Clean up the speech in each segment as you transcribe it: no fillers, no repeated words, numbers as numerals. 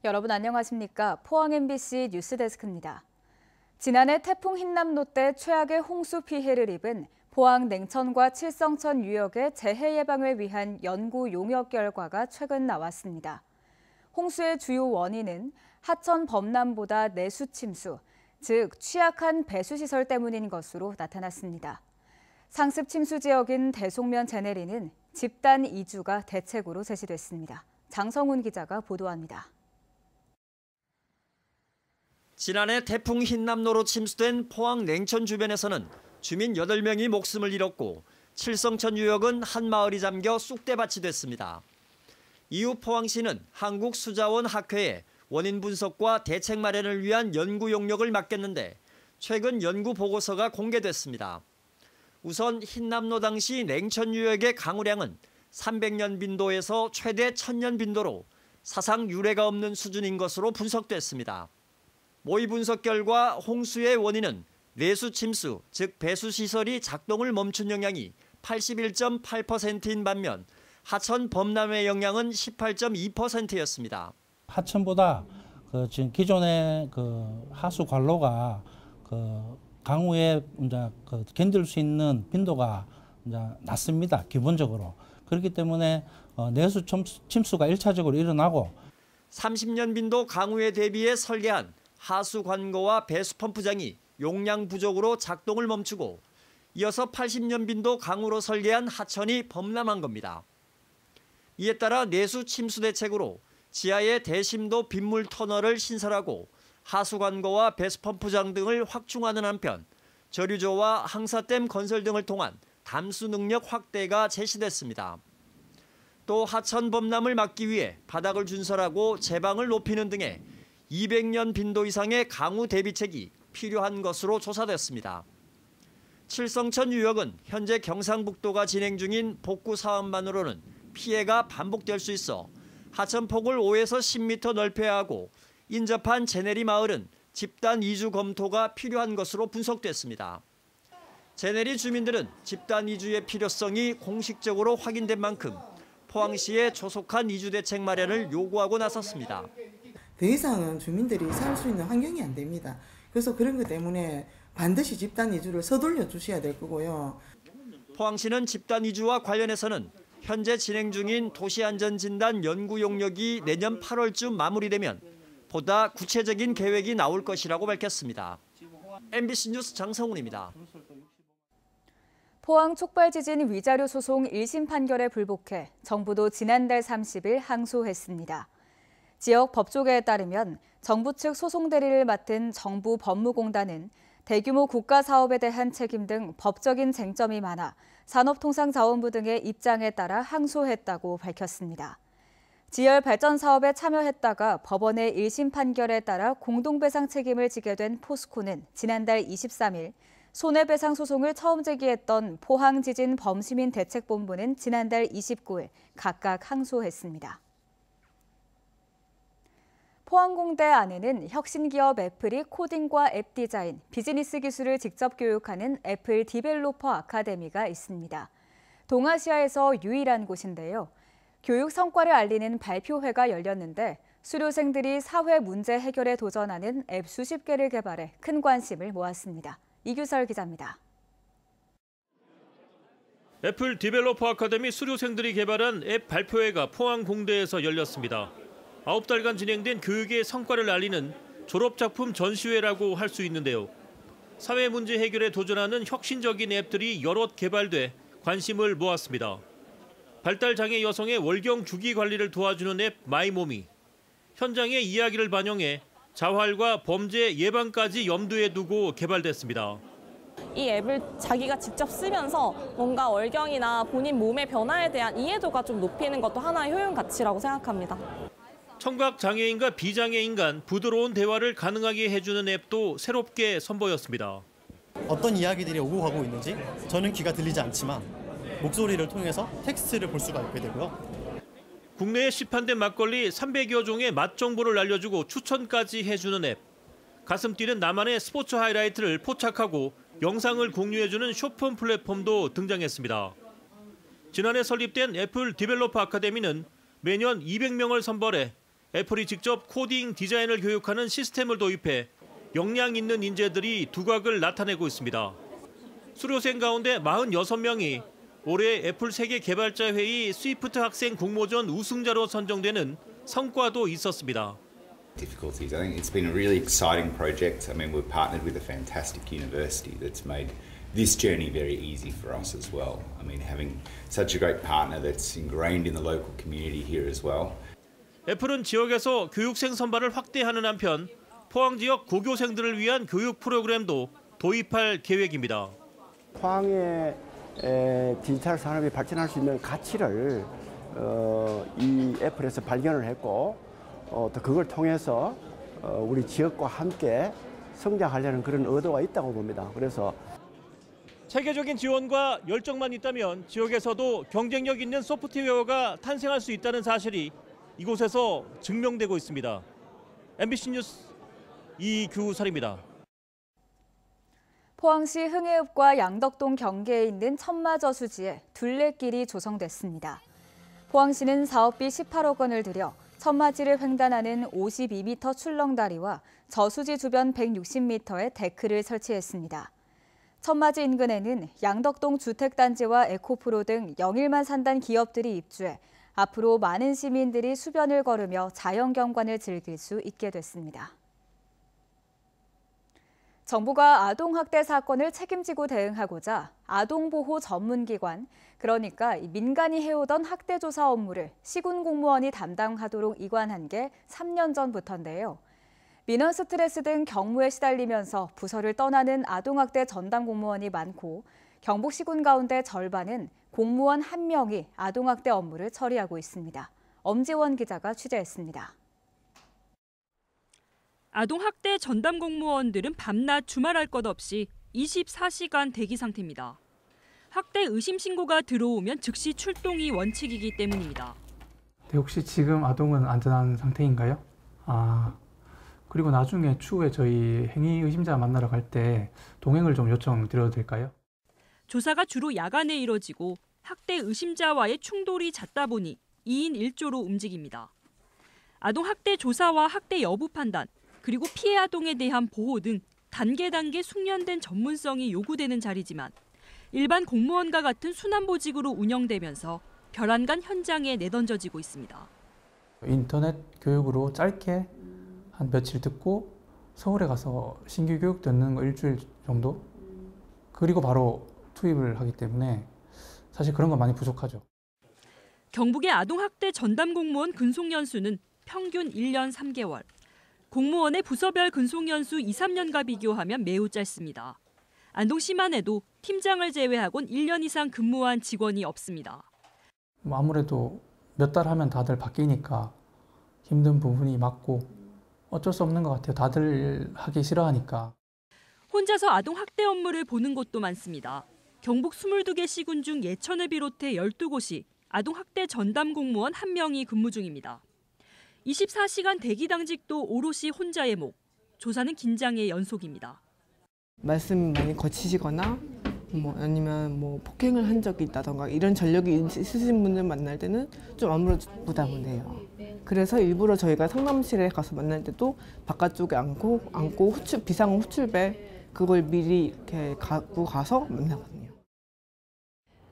여러분 안녕하십니까? 포항 MBC 뉴스데스크입니다. 지난해 태풍 흰남노 때 최악의 홍수 피해를 입은 포항 냉천과 칠성천 유역의 재해 예방을 위한 연구 용역 결과가 최근 나왔습니다. 홍수의 주요 원인은 하천 범람보다 내수 침수, 즉 취약한 배수시설 때문인 것으로 나타났습니다. 상습 침수 지역인 대송면 제네리는 집단 이주가 대책으로 제시됐습니다. 장성훈 기자가 보도합니다. 지난해 태풍 흰남노로 침수된 포항 냉천 주변에서는 주민 8명이 목숨을 잃었고 칠성천 유역은 한 마을이 잠겨 쑥대밭이 됐습니다. 이후 포항시는 한국수자원학회에 원인 분석과 대책 마련을 위한 연구 용역을 맡겼는데 최근 연구 보고서가 공개됐습니다. 우선 흰남노 당시 냉천 유역의 강우량은 300년 빈도에서 최대 1000년 빈도로 사상 유례가 없는 수준인 것으로 분석됐습니다. 모의 분석 결과 홍수의 원인은 내수 침수, 즉 배수시설이 작동을 멈춘 영향이 81.8%인 반면 하천 범람의 영향은 18.2%였습니다. 하천보다 지금 기존의 하수 관로가 강우에 견딜 수 있는 빈도가 낮습니다. 기본적으로. 그렇기 때문에 내수 침수가 1차적으로 일어나고 30년 빈도 강우에 대비해 설계한 하수 관고와 배수 펌프장이 용량 부족으로 작동을 멈추고 이어서 80년 빈도 강우로 설계한 하천이 범람한 겁니다. 이에 따라 내수 침수 대책으로 지하에 대심도 빗물 터널을 신설하고 하수 관고와 배수 펌프장 등을 확충하는 한편 저류조와 항사댐 건설 등을 통한 담수 능력 확대가 제시됐습니다. 또 하천 범람을 막기 위해 바닥을 준설하고 제방을 높이는 등의 200년 빈도 이상의 강우 대비책이 필요한 것으로 조사됐습니다. 칠성천 유역은 현재 경상북도가 진행 중인 복구 사업만으로는 피해가 반복될 수 있어 하천폭을 5에서 10m 넓혀야 하고 인접한 제네리 마을은 집단 이주 검토가 필요한 것으로 분석됐습니다. 제네리 주민들은 집단 이주의 필요성이 공식적으로 확인된 만큼 포항시에 조속한 이주 대책 마련을 요구하고 나섰습니다. 더 이상은 주민들이 살 수 있는 환경이 안 됩니다. 그래서 그런 것 때문에 반드시 집단 이주를 서둘러 주셔야 될 거고요. 포항시는 집단 이주와 관련해서는 현재 진행 중인 도시안전진단 연구 용역이 내년 8월쯤 마무리되면 보다 구체적인 계획이 나올 것이라고 밝혔습니다. MBC 뉴스 장성훈입니다. 포항 촉발지진 위자료 소송 1심 판결에 불복해 정부도 지난달 30일 항소했습니다. 지역 법조계에 따르면 정부 측 소송 대리를 맡은 정부 법무공단은 대규모 국가 사업에 대한 책임 등 법적인 쟁점이 많아 산업통상자원부 등의 입장에 따라 항소했다고 밝혔습니다. 지열 발전 사업에 참여했다가 법원의 1심 판결에 따라 공동배상 책임을 지게 된 포스코는 지난달 23일, 손해배상 소송을 처음 제기했던 포항지진 범시민대책본부는 지난달 29일 각각 항소했습니다. 포항공대 안에는 혁신기업 애플이 코딩과 앱 디자인, 비즈니스 기술을 직접 교육하는 애플 디벨로퍼 아카데미가 있습니다. 동아시아에서 유일한 곳인데요. 교육 성과를 알리는 발표회가 열렸는데 수료생들이 사회 문제 해결에 도전하는 앱 수십 개를 개발해 큰 관심을 모았습니다. 이규설 기자입니다. 애플 디벨로퍼 아카데미 수료생들이 개발한 앱 발표회가 포항공대에서 열렸습니다. 9달간 진행된 교육의 성과를 알리는 졸업작품 전시회라고 할 수 있는데요. 사회 문제 해결에 도전하는 혁신적인 앱들이 여럿 개발돼 관심을 모았습니다. 발달장애 여성의 월경 주기 관리를 도와주는 앱 마이몸이 현장의 이야기를 반영해 자활과 범죄 예방까지 염두에 두고 개발됐습니다. 이 앱을 자기가 직접 쓰면서 뭔가 월경이나 본인 몸의 변화에 대한 이해도가 좀 높이는 것도 하나의 효용 가치라고 생각합니다. 청각 장애인과 비장애인 간 부드러운 대화를 가능하게 해주는 앱도 새롭게 선보였습니다. 어떤 이야기들이 오고 가고 있는지 저는 귀가 들리지 않지만 목소리를 통해서 텍스트를 볼 수가 있게 되고요. 국내에 시판된 막걸리 300여 종의 맛 정보를 알려주고 추천까지 해주는 앱. 가슴 뛰는 나만의 스포츠 하이라이트를 포착하고 영상을 공유해주는 쇼폰 플랫폼도 등장했습니다. 지난해 설립된 애플 디벨로퍼 아카데미는 매년 200명을 선발해 애플이 직접 코딩 디자인을 교육하는 시스템을 도입해 역량 있는 인재들이 두각을 나타내고 있습니다. 수료생 가운데 46명이 올해 애플 세계 개발자 회의 스위프트 학생 공모전 우승자로 선정되는 성과도 있었습니다. Difficulties. I think it's been a really exciting project. I mean, we've partnered with a fantastic university that's made this journey very easy for us as well. I mean, having such a great partner that's ingrained in the local community here as well. 애플은 지역에서 교육생 선발을 확대하는 한편 포항 지역 고교생들을 위한 교육 프로그램도 도입할 계획입니다. 포항의 디지털 산업이 발전할 수 있는 가치를 이 애플에서 발견을 했고 또 그걸 통해서 우리 지역과 함께 성장하려는 그런 의도가 있다고 봅니다. 그래서 체계적인 지원과 열정만 있다면 지역에서도 경쟁력 있는 소프트웨어가 탄생할 수 있다는 사실이 이곳에서 증명되고 있습니다. MBC 뉴스 이규설입니다. 포항시 흥해읍과 양덕동 경계에 있는 천마저수지에 둘레길이 조성됐습니다. 포항시는 사업비 18억 원을 들여 천마지를 횡단하는 52m 출렁다리와 저수지 주변 160m의 데크를 설치했습니다. 천마지 인근에는 양덕동 주택단지와 에코프로 등 영일만 산단 기업들이 입주해 앞으로 많은 시민들이 수변을 걸으며 자연경관을 즐길 수 있게 됐습니다. 정부가 아동학대 사건을 책임지고 대응하고자 아동보호 전문기관, 그러니까 민간이 해오던 학대조사 업무를 시군공무원이 담당하도록 이관한 게 3년 전부터인데요. 민원 스트레스 등 경무에 시달리면서 부서를 떠나는 아동학대 전담 공무원이 많고 경북시군 가운데 절반은 공무원 1명이 아동학대 업무를 처리하고 있습니다. 엄지원 기자가 취재했습니다. 아동학대 전담 공무원들은 밤낮 주말할 것 없이 24시간 대기 상태입니다. 학대 의심 신고가 들어오면 즉시 출동이 원칙이기 때문입니다. 네, 혹시 지금 아동은 안전한 상태인가요? 그리고 나중에 추후에 저희 행위 의심자 만나러 갈 때 동행을 좀 요청드려도 될까요? 조사가 주로 야간에 이뤄지고 학대 의심자와의 충돌이 잦다 보니 2인 1조로 움직입니다. 아동학대 조사와 학대 여부 판단, 그리고 피해 아동에 대한 보호 등 단계 숙련된 전문성이 요구되는 자리지만 일반 공무원과 같은 순환보직으로 운영되면서 별안간 현장에 내던져지고 있습니다. 인터넷 교육으로 짧게 한 며칠 듣고 서울에 가서 신규 교육 듣는 거 일주일 정도? 그리고 바로 투입을 하기 때문에 사실 그런 건 많이 부족하죠. 경북의 아동학대 전담 공무원 근속연수는 평균 1년 3개월. 공무원의 부서별 근속연수 2, 3년과 비교하면 매우 짧습니다. 안동시만 해도 팀장을 제외하곤 1년 이상 근무한 직원이 없습니다. 아무래도 몇 달 하면 다들 바뀌니까 힘든 부분이 맞고 어쩔 수 없는 것 같아요. 다들 하기 싫어하니까. 혼자서 아동학대 업무를 보는 곳도 많습니다. 경북 22개 시군 중 예천을 비롯해 12곳이 아동학대 전담 공무원 1명이 근무 중입니다. 24시간 대기 당직도 오롯이 혼자의 목. 조사는 긴장의 연속입니다. 말씀 많이 거치시거나 아니면 폭행을 한 적이 있다던가 이런 전력이 있으신 분들 만날 때는 좀 아무래도 부담은 돼요. 그래서 일부러 저희가 상담실에 가서 만날 때도 바깥쪽에 앉고 비상 호출배 그걸 미리 이렇게 갖고 가서 만나거든요.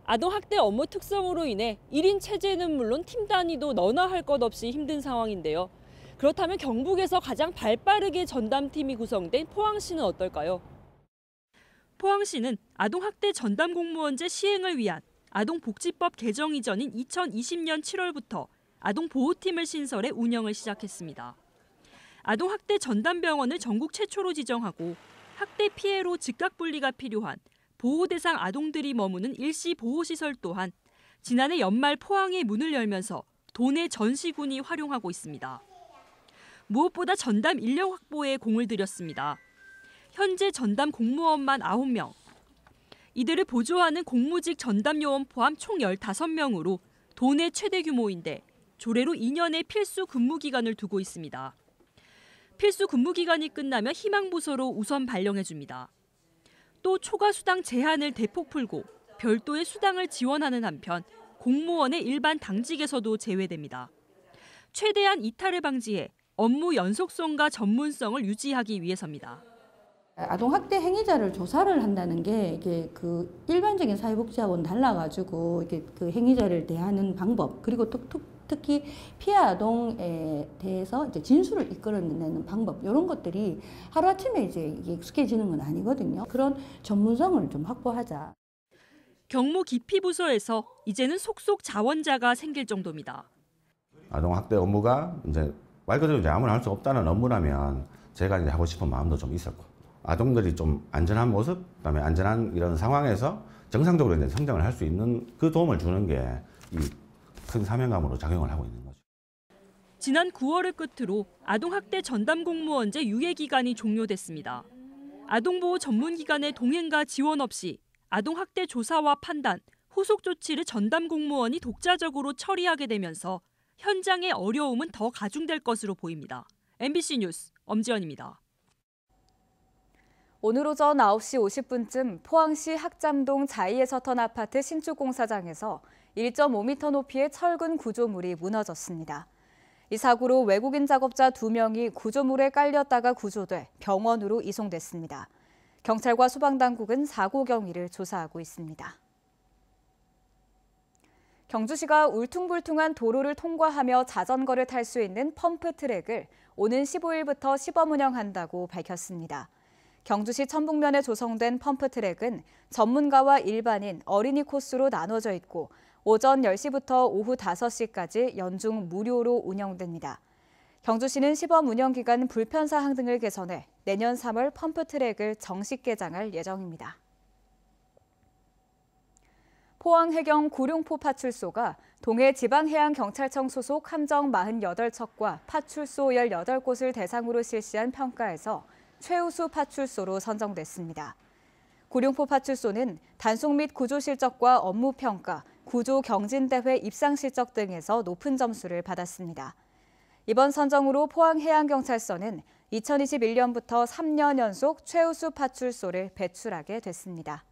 아동학대 업무 특성으로 인해 1인 체제는 물론 팀 단위도 너나 할 것 없이 힘든 상황인데요. 그렇다면 경북에서 가장 발빠르게 전담팀이 구성된 포항시는 어떨까요? 포항시는 아동학대 전담 공무원제 시행을 위한 아동복지법 개정 이전인 2020년 7월부터 아동보호팀을 신설해 운영을 시작했습니다. 아동학대 전담병원을 전국 최초로 지정하고 학대 피해로 즉각 분리가 필요한 보호 대상 아동들이 머무는 일시 보호시설 또한 지난해 연말 포항에 문을 열면서 도내 전 시군이 활용하고 있습니다. 무엇보다 전담 인력 확보에 공을 들였습니다. 현재 전담 공무원만 9명. 이들을 보조하는 공무직 전담 요원 포함 총 15명으로 도내 최대 규모인데 조례로 2년의 필수 근무 기간을 두고 있습니다. 필수 근무 기간이 끝나면 희망부서로 우선 발령해줍니다. 또 초과 수당 제한을 대폭 풀고 별도의 수당을 지원하는 한편 공무원의 일반 당직에서도 제외됩니다. 최대한 이탈을 방지해 업무 연속성과 전문성을 유지하기 위해서입니다. 아동학대 행위자를 조사를 한다는 게 이게 그 일반적인 사회복지하고는 달라가지고 이게 그 행위자를 대하는 방법, 그리고 특히 피해 아동에 대해서 이제 진술을 이끌어내는 방법, 이런 것들이 하루아침에 이제 이게 익숙해지는 건 아니거든요. 그런 전문성을 좀 확보하자. 경무 기피 부서에서 이제는 속속 자원자가 생길 정도입니다. 아동학대 업무가 이제 말 그대로 이제 아무나 할 수 없다는 업무라면 제가 이제 하고 싶은 마음도 좀 있었고, 아동들이 좀 안전한 모습, 그다음에 안전한 이런 상황에서 정상적으로 이제 성장을 할 수 있는 그 도움을 주는 게 이 큰 사명감으로 작용을 하고 있는 거죠. 지난 9월을 끝으로 아동학대 전담 공무원제 유예 기간이 종료됐습니다. 아동보호 전문기관의 동행과 지원 없이 아동학대 조사와 판단, 후속 조치를 전담 공무원이 독자적으로 처리하게 되면서 현장의 어려움은 더 가중될 것으로 보입니다. MBC 뉴스 엄지연입니다. 오늘 오전 9시 50분쯤 포항시 학잠동 자이에서턴 아파트 신축 공사장에서 1.5m 높이의 철근 구조물이 무너졌습니다. 이 사고로 외국인 작업자 2명이 구조물에 깔렸다가 구조돼 병원으로 이송됐습니다. 경찰과 소방당국은 사고 경위를 조사하고 있습니다. 경주시가 울퉁불퉁한 도로를 통과하며 자전거를 탈 수 있는 펌프트랙을 오는 15일부터 시범 운영한다고 밝혔습니다. 경주시 천북면에 조성된 펌프트랙은 전문가와 일반인, 어린이 코스로 나눠져 있고 오전 10시부터 오후 5시까지 연중 무료로 운영됩니다. 경주시는 시범 운영 기간 불편 사항 등을 개선해 내년 3월 펌프트랙을 정식 개장할 예정입니다. 포항해경 구룡포 파출소가 동해지방해양경찰청 소속 함정 48척과 파출소 18곳을 대상으로 실시한 평가에서 최우수 파출소로 선정됐습니다. 구룡포 파출소는 단속 및 구조 실적과 업무 평가, 구조 경진대회 입상 실적 등에서 높은 점수를 받았습니다. 이번 선정으로 포항해양경찰서는 2021년부터 3년 연속 최우수 파출소를 배출하게 됐습니다.